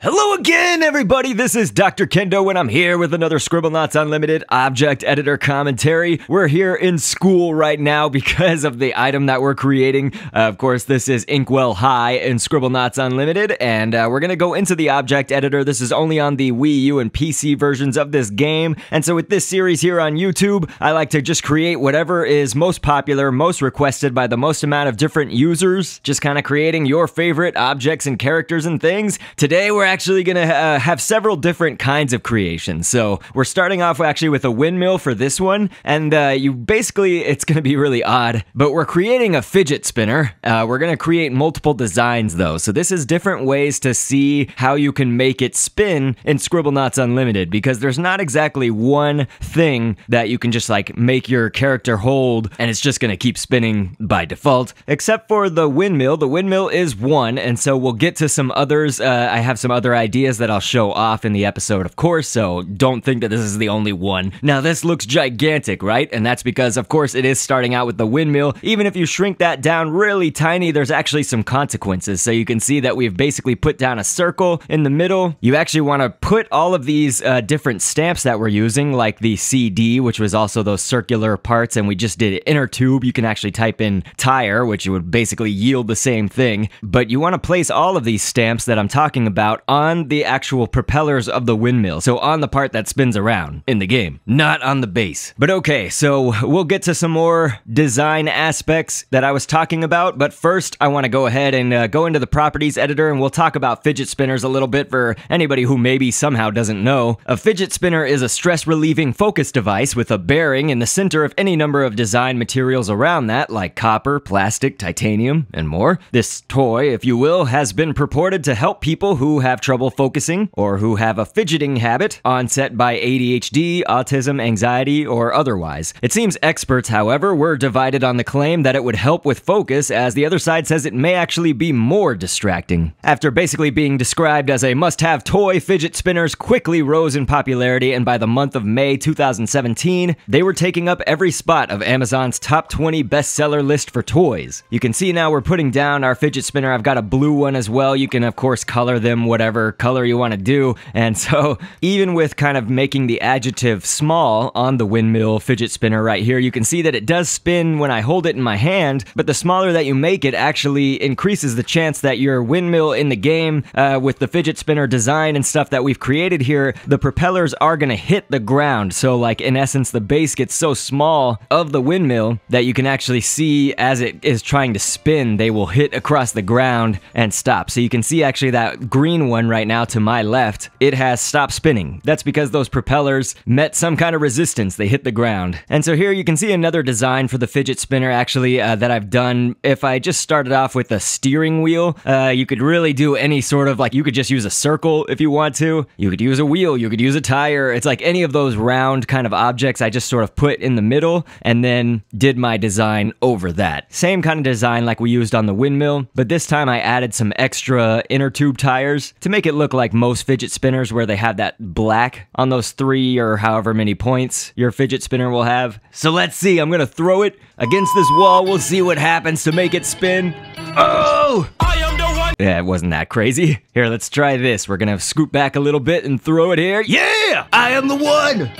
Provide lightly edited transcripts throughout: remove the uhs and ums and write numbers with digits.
Hello again, everybody! This is Dr. Kendo, and I'm here with another Scribblenauts Unlimited object editor commentary. We're here in school right now because of the item that we're creating. Of course, this is Inkwell High in Scribblenauts Unlimited, and we're gonna go into the object editor. This is only on the Wii U and PC versions of this game, and so with this series here on YouTube, I like to just create whatever is most popular, most requested by the most amount of different users, just kind of creating your favorite objects and characters and things. Today, we're actually gonna have several different kinds of creations. So we're starting off actually with a windmill for this one, and it's gonna be really odd, but we're creating a fidget spinner. We're gonna create multiple designs though, so this is different ways to see how you can make it spin in Scribblenauts Unlimited, because there's not exactly one thing that you can just like make your character hold and it's just gonna keep spinning by default, except for the windmill. The windmill is one, and so we'll get to some others. I have some other ideas that I'll show off in the episode, of course, so don't think that this is the only one. Now, this looks gigantic, right? And that's because, of course, it is starting out with the windmill. Even if you shrink that down really tiny, there's actually some consequences. So you can see that we've basically put down a circle in the middle. You actually want to put all of these different stamps that we're using, like the CD, which was also those circular parts, and we just did inner tube. You can actually type in tire, which would basically yield the same thing. But you want to place all of these stamps that I'm talking about on the actual propellers of the windmill, so on the part that spins around in the game, not on the base. But okay, so we'll get to some more design aspects that I was talking about, but first I want to go ahead and go into the properties editor, and we'll talk about fidget spinners a little bit for anybody who maybe somehow doesn't know. A fidget spinner is a stress-relieving focus device with a bearing in the center of any number of design materials around that, like copper, plastic, titanium, and more. This toy, if you will, has been purported to help people who have trouble focusing or who have a fidgeting habit onset by ADHD, autism, anxiety, or otherwise. It seems experts, however, were divided on the claim that it would help with focus, as the other side says it may actually be more distracting. After basically being described as a must-have toy, fidget spinners quickly rose in popularity, and by the month of May 2017, they were taking up every spot of Amazon's top 20 bestseller list for toys. You can see now we're putting down our fidget spinner. I've got a blue one as well. You can, of course, color them whatever color you want to do, and so even with kind of making the adjective small on the windmill fidget spinner right here, you can see that it does spin when I hold it in my hand, but the smaller that you make it actually increases the chance that your windmill in the game, with the fidget spinner design and stuff that we've created here, the propellers are gonna hit the ground. So like in essence, the base gets so small of the windmill that you can actually see as it is trying to spin, they will hit across the ground and stop. So you can see actually that green one right now to my left, it has stopped spinning. That's because those propellers met some kind of resistance. They hit the ground. And so here you can see another design for the fidget spinner actually that I've done. If I just started off with a steering wheel, you could really do any sort of, like, you could just use a circle if you want to. You could use a wheel, you could use a tire. It's like any of those round kind of objects I just sort of put in the middle and then did my design over that. Same kind of design like we used on the windmill, but this time I added some extra inner tube tires to make it look like most fidget spinners, where they have that black on those 3 or however many points your fidget spinner will have. So let's see, I'm gonna throw it against this wall. We'll see what happens to make it spin. Oh! I am the one! Yeah, it wasn't that crazy. Here, let's try this. We're gonna scoot back a little bit and throw it here. Yeah! I am the one!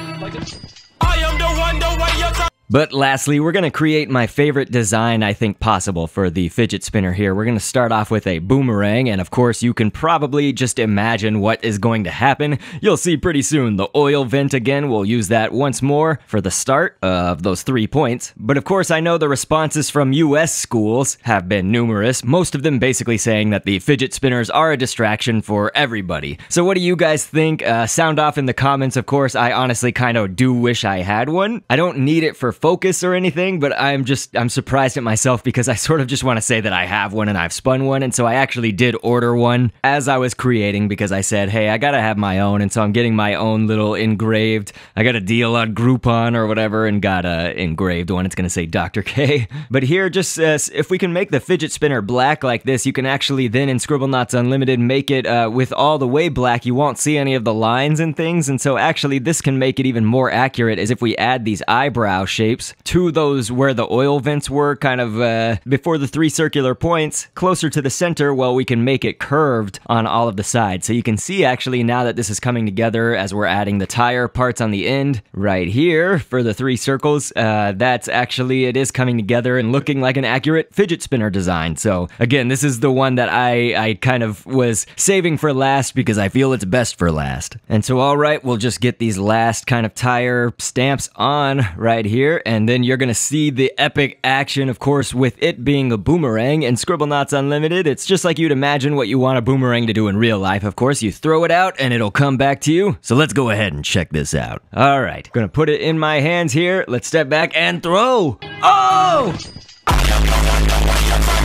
I am the one, the way you're talking. But lastly, we're gonna create my favorite design I think possible for the fidget spinner here. We're gonna start off with a boomerang, and of course you can probably just imagine what is going to happen. You'll see pretty soon. The oil vent again, we'll use that once more for the start of those 3 points. But of course I know the responses from US schools have been numerous, most of them basically saying that the fidget spinners are a distraction for everybody. So what do you guys think? Sound off in the comments, of course. I honestly kind of do wish I had one. I don't need it for focus or anything, but I'm surprised at myself because I sort of just want to say that I have one and I've spun one, and so I actually did order one as I was creating because I said, hey, I gotta have my own, and so I'm getting my own little engraved. I got a deal on Groupon or whatever and got a engraved one. It's gonna say Dr. K. But here, just if we can make the fidget spinner black like this, you can actually then in Scribblenauts Unlimited make it with all the way black. You won't see any of the lines and things, and so actually this can make it even more accurate, as if we add these eyebrow shapes shapes to those where the oil vents were, kind of before the 3 circular points, closer to the center. Well, we can make it curved on all of the sides. So you can see actually now that this is coming together as we're adding the tire parts on the end right here for the 3 circles. That's actually, it is coming together and looking like an accurate fidget spinner design. So again, this is the one that I kind of was saving for last because I feel it's best for last. And so, all right, we'll just get these last kind of tire stamps on right here, and then you're gonna see the epic action, of course, with it being a boomerang and Scribblenauts Unlimited. It's just like you'd imagine what you want a boomerang to do in real life. Of course, you throw it out and it'll come back to you. So let's go ahead and check this out. All right, gonna put it in my hands here. Let's step back and throw. Oh!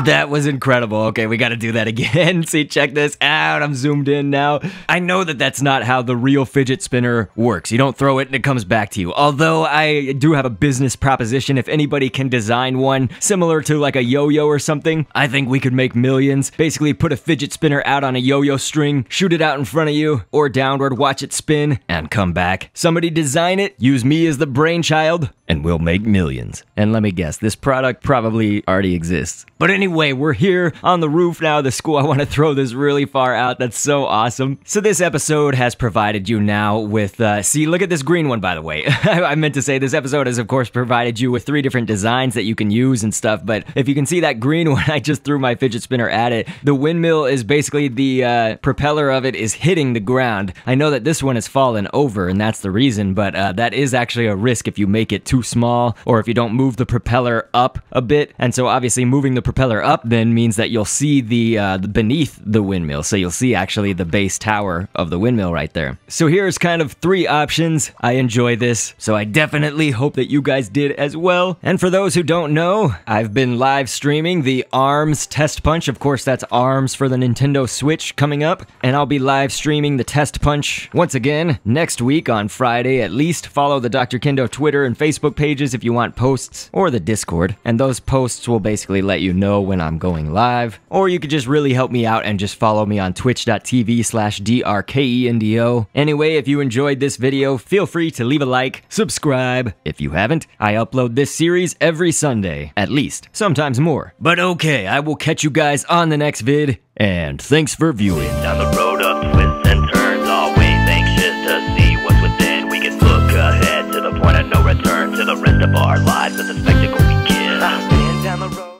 That was incredible. Okay, we gotta do that again. See, check this out. I'm zoomed in now. I know that that's not how the real fidget spinner works. You don't throw it and it comes back to you. Although I do have a business proposition. If anybody can design one similar to like a yo-yo or something, I think we could make millions. Basically, put a fidget spinner out on a yo-yo string, shoot it out in front of you, or downward, watch it spin, and come back. Somebody design it, use me as the brainchild, and we'll make millions. And let me guess, this product probably already exists. But anyway, we're here on the roof now of the school. I want to throw this really far out. That's so awesome. So this episode has provided you now with, see, look at this green one, by the way. I meant to say this episode has, of course, provided you with 3 different designs that you can use and stuff. But if you can see that green one, I just threw my fidget spinner at it. The windmill is basically the propeller of it is hitting the ground. I know that this one has fallen over, and that's the reason, but that is actually a risk if you make it too small or if you don't move the propeller up a bit. And so obviously moving the propeller up then means that you'll see the beneath the windmill. So you'll see actually the base tower of the windmill right there. So here's kind of 3 options. I enjoy this, so I definitely hope that you guys did as well. And for those who don't know, I've been live streaming the ARMS Test Punch. Of course, that's ARMS for the Nintendo Switch coming up. And I'll be live streaming the Test Punch once again next week on Friday at least. Follow the Dr. Kendo Twitter and Facebook pages if you want posts, or the Discord. And those posts will basically let you know when I'm going live. Or you could just really help me out and just follow me on twitch.tv/DRKENDO. Anyway, if you enjoyed this video, feel free to leave a like, subscribe. If you haven't, I upload this series every Sunday, at least, sometimes more. But okay, I will catch you guys on the next vid, and thanks for viewing. Down the road of twists and turns, always anxious to see what's within. We can look ahead to the point of no return, to the rest of our lives as a spectacle.